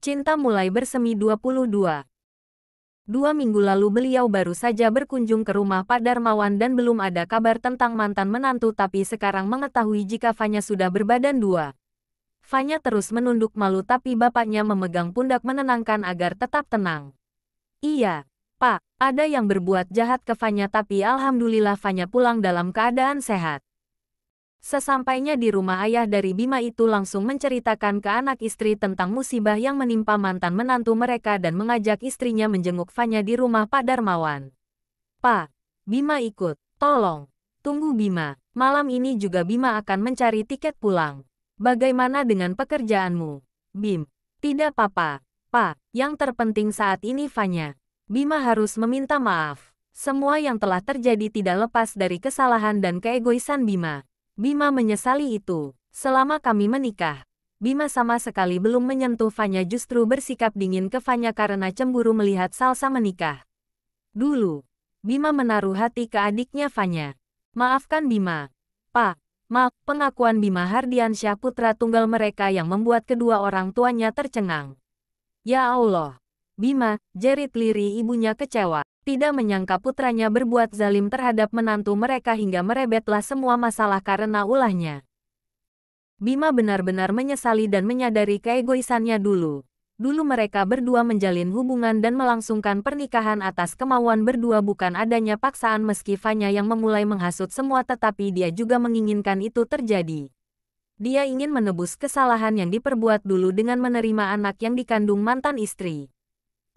Cinta mulai bersemi 22. 2 minggu lalu beliau baru saja berkunjung ke rumah Pak Darmawan dan belum ada kabar tentang mantan menantu, tapi sekarang mengetahui jika Fanya sudah berbadan dua. Fanya terus menunduk malu tapi bapaknya memegang pundak menenangkan agar tetap tenang. Iya, Pak, ada yang berbuat jahat ke Fanya tapi alhamdulillah Fanya pulang dalam keadaan sehat. Sesampainya di rumah, ayah dari Bima itu langsung menceritakan ke anak istri tentang musibah yang menimpa mantan menantu mereka dan mengajak istrinya menjenguk Fanya di rumah Pak Darmawan. Pak, Bima ikut. Tolong, tunggu Bima. Malam ini juga Bima akan mencari tiket pulang. Bagaimana dengan pekerjaanmu, Bim? Tidak apa-apa, Pak. Yang terpenting saat ini Fanya. Bima harus meminta maaf. Semua yang telah terjadi tidak lepas dari kesalahan dan keegoisan Bima. Bima menyesali itu. Selama kami menikah, Bima sama sekali belum menyentuh Fanya, justru bersikap dingin ke Fanya karena cemburu melihat Salsa menikah. Dulu, Bima menaruh hati ke adiknya Fanya. Maafkan Bima. Pak, maaf. Pengakuan Bima Hardiansyah putra tunggal mereka yang membuat kedua orang tuanya tercengang. Ya Allah. Bima, jerit lirih ibunya kecewa. Tidak menyangka putranya berbuat zalim terhadap menantu mereka hingga merebetlah semua masalah karena ulahnya. Bima benar-benar menyesali dan menyadari keegoisannya dulu. Dulu mereka berdua menjalin hubungan dan melangsungkan pernikahan atas kemauan berdua, bukan adanya paksaan, meski Fanya yang memulai menghasut semua tetapi dia juga menginginkan itu terjadi. Dia ingin menebus kesalahan yang diperbuat dulu dengan menerima anak yang dikandung mantan istri.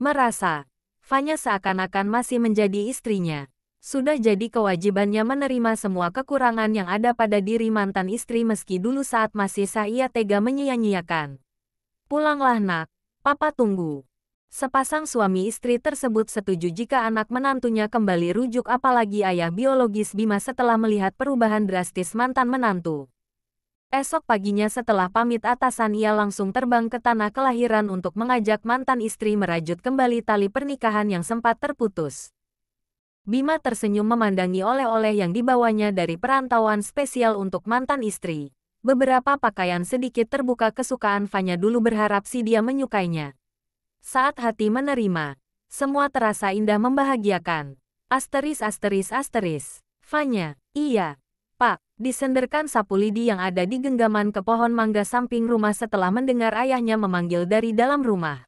Merasa Fanya seakan-akan masih menjadi istrinya. Sudah jadi kewajibannya menerima semua kekurangan yang ada pada diri mantan istri, meski dulu saat masih sah ia tega menyia-nyiakan. Pulanglah nak, papa tunggu. Sepasang suami istri tersebut setuju jika anak menantunya kembali rujuk, apalagi ayah biologis Bima setelah melihat perubahan drastis mantan menantu. Esok paginya setelah pamit atasan, ia langsung terbang ke tanah kelahiran untuk mengajak mantan istri merajut kembali tali pernikahan yang sempat terputus. Bima tersenyum memandangi oleh-oleh yang dibawanya dari perantauan spesial untuk mantan istri. Beberapa pakaian sedikit terbuka kesukaan Fanya dulu, berharap si dia menyukainya. Saat hati menerima, semua terasa indah membahagiakan. Asteris asteris asteris. Fanya, iya, Pak, disenderkan sapu lidi yang ada di genggaman ke pohon mangga samping rumah setelah mendengar ayahnya memanggil dari dalam rumah.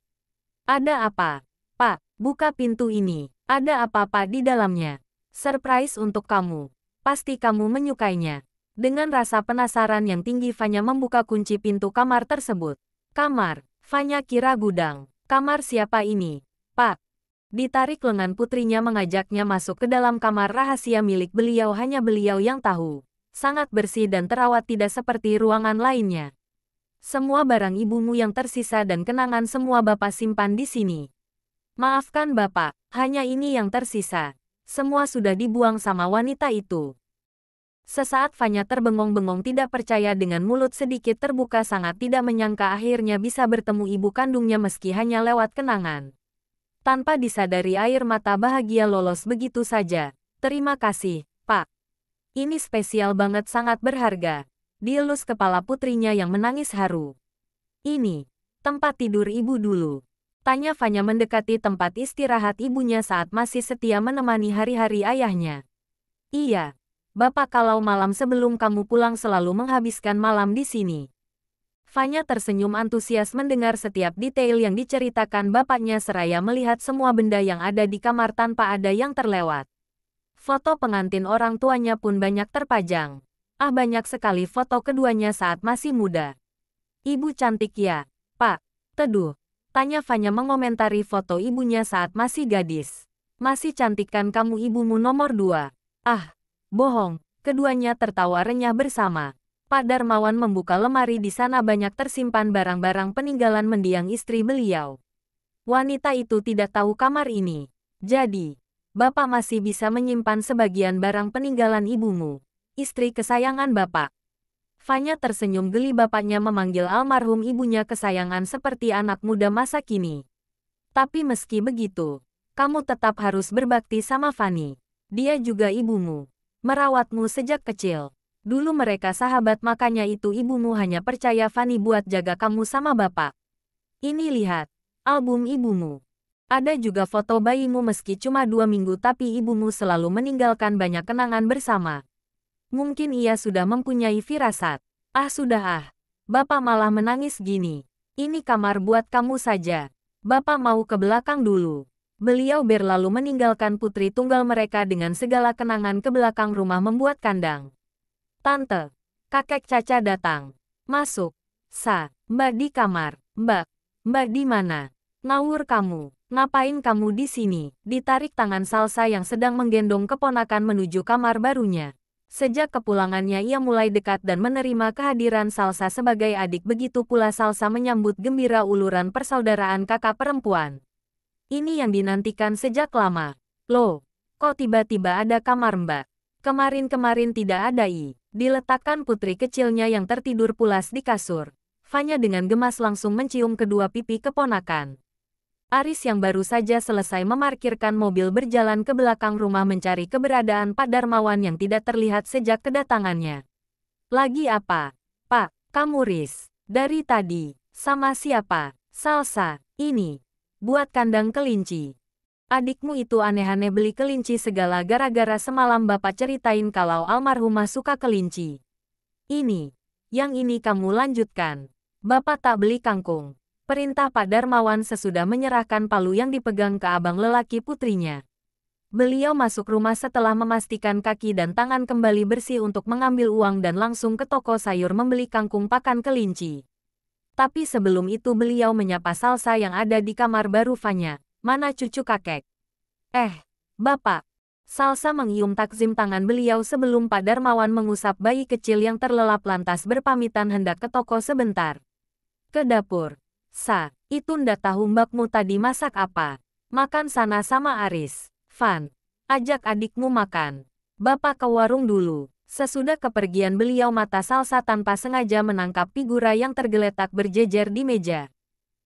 Ada apa? Pak, buka pintu ini. Ada apa-apa di dalamnya? Surprise untuk kamu. Pasti kamu menyukainya. Dengan rasa penasaran yang tinggi Fanya membuka kunci pintu kamar tersebut. Kamar, Fanya kira gudang. Kamar siapa ini? Pak. Ditarik lengan putrinya mengajaknya masuk ke dalam kamar rahasia milik beliau, hanya beliau yang tahu. Sangat bersih dan terawat, tidak seperti ruangan lainnya. Semua barang ibumu yang tersisa dan kenangan semua Bapak simpan di sini. Maafkan Bapak, hanya ini yang tersisa. Semua sudah dibuang sama wanita itu. Sesaat Fanya terbengong-bengong, tidak percaya dengan mulut sedikit terbuka, sangat tidak menyangka akhirnya bisa bertemu ibu kandungnya meski hanya lewat kenangan. Tanpa disadari air mata bahagia lolos begitu saja. Terima kasih, Pak. Ini spesial banget, sangat berharga. Dielus kepala putrinya yang menangis haru. Ini, tempat tidur ibu dulu. Tanya Fanya mendekati tempat istirahat ibunya saat masih setia menemani hari-hari ayahnya. Iya, Bapak, kalau malam sebelum kamu pulang selalu menghabiskan malam di sini. Fanya tersenyum antusias mendengar setiap detail yang diceritakan bapaknya seraya melihat semua benda yang ada di kamar tanpa ada yang terlewat. Foto pengantin orang tuanya pun banyak terpajang. Banyak sekali foto keduanya saat masih muda. Ibu cantik ya, Pak. Teduh, tanya Fanya mengomentari foto ibunya saat masih gadis. Masih cantik kan kamu, ibumu nomor 2. Bohong. Keduanya tertawa renyah bersama. Pak Darmawan membuka lemari, di sana banyak tersimpan barang-barang peninggalan mendiang istri beliau. Wanita itu tidak tahu kamar ini. Jadi, Bapak masih bisa menyimpan sebagian barang peninggalan ibumu, istri kesayangan Bapak. Fanya tersenyum geli, bapaknya memanggil almarhum ibunya kesayangan seperti anak muda masa kini. Tapi meski begitu, kamu tetap harus berbakti sama Fani. Dia juga ibumu, merawatmu sejak kecil. Dulu mereka sahabat, makanya itu ibumu hanya percaya Fani buat jaga kamu sama Bapak. Ini lihat, album ibumu. Ada juga foto bayimu meski cuma 2 minggu tapi ibumu selalu meninggalkan banyak kenangan bersama. Mungkin ia sudah mempunyai firasat. Ah sudah ah, Bapak malah menangis gini. Ini kamar buat kamu saja. Bapak mau ke belakang dulu. Beliau berlalu meninggalkan putri tunggal mereka dengan segala kenangan ke belakang rumah membuat kandang. Tante, kakek Caca datang. Masuk. Mbak di kamar. Mbak di mana? Ngawur kamu. Ngapain kamu di sini? Ditarik tangan Salsa yang sedang menggendong keponakan menuju kamar barunya. Sejak kepulangannya ia mulai dekat dan menerima kehadiran Salsa sebagai adik, begitu pula Salsa menyambut gembira uluran persaudaraan kakak perempuan. Ini yang dinantikan sejak lama. Loh, kok tiba-tiba ada kamar Mbak? Kemarin-kemarin tidak ada Diletakkan putri kecilnya yang tertidur pulas di kasur. Fanya dengan gemas langsung mencium kedua pipi keponakan. Aris yang baru saja selesai memarkirkan mobil berjalan ke belakang rumah mencari keberadaan Pak Darmawan yang tidak terlihat sejak kedatangannya. Lagi apa? Pak, kamu Riz. Dari tadi. Sama siapa? Salsa. Ini. Buat kandang kelinci. Adikmu itu aneh-aneh beli kelinci segala gara-gara semalam Bapak ceritain kalau almarhumah suka kelinci. Ini. Yang ini kamu lanjutkan. Bapak tak beli kangkung. Perintah Pak Darmawan sesudah menyerahkan palu yang dipegang ke abang lelaki putrinya. Beliau masuk rumah setelah memastikan kaki dan tangan kembali bersih untuk mengambil uang dan langsung ke toko sayur membeli kangkung pakan kelinci. Tapi sebelum itu beliau menyapa Salsa yang ada di kamar baru Fanya. Mana cucu kakek? Bapak. Salsa mengium takzim tangan beliau sebelum Pak Darmawan mengusap bayi kecil yang terlelap lantas berpamitan hendak ke toko sebentar. Ke dapur. Itu ndak tahu mbakmu tadi masak apa. Makan sana sama Aris. Van, ajak adikmu makan. Bapak ke warung dulu. Sesudah kepergian beliau mata Salsa tanpa sengaja menangkap figura yang tergeletak berjejer di meja.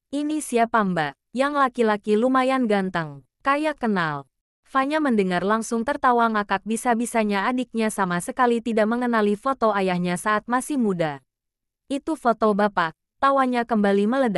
Ini siapa mbak? Yang laki-laki lumayan ganteng. Kayak kenal. Fanya mendengar langsung tertawa ngakak, bisa-bisanya adiknya sama sekali tidak mengenali foto ayahnya saat masih muda. Itu foto bapak. Tawanya kembali meledak.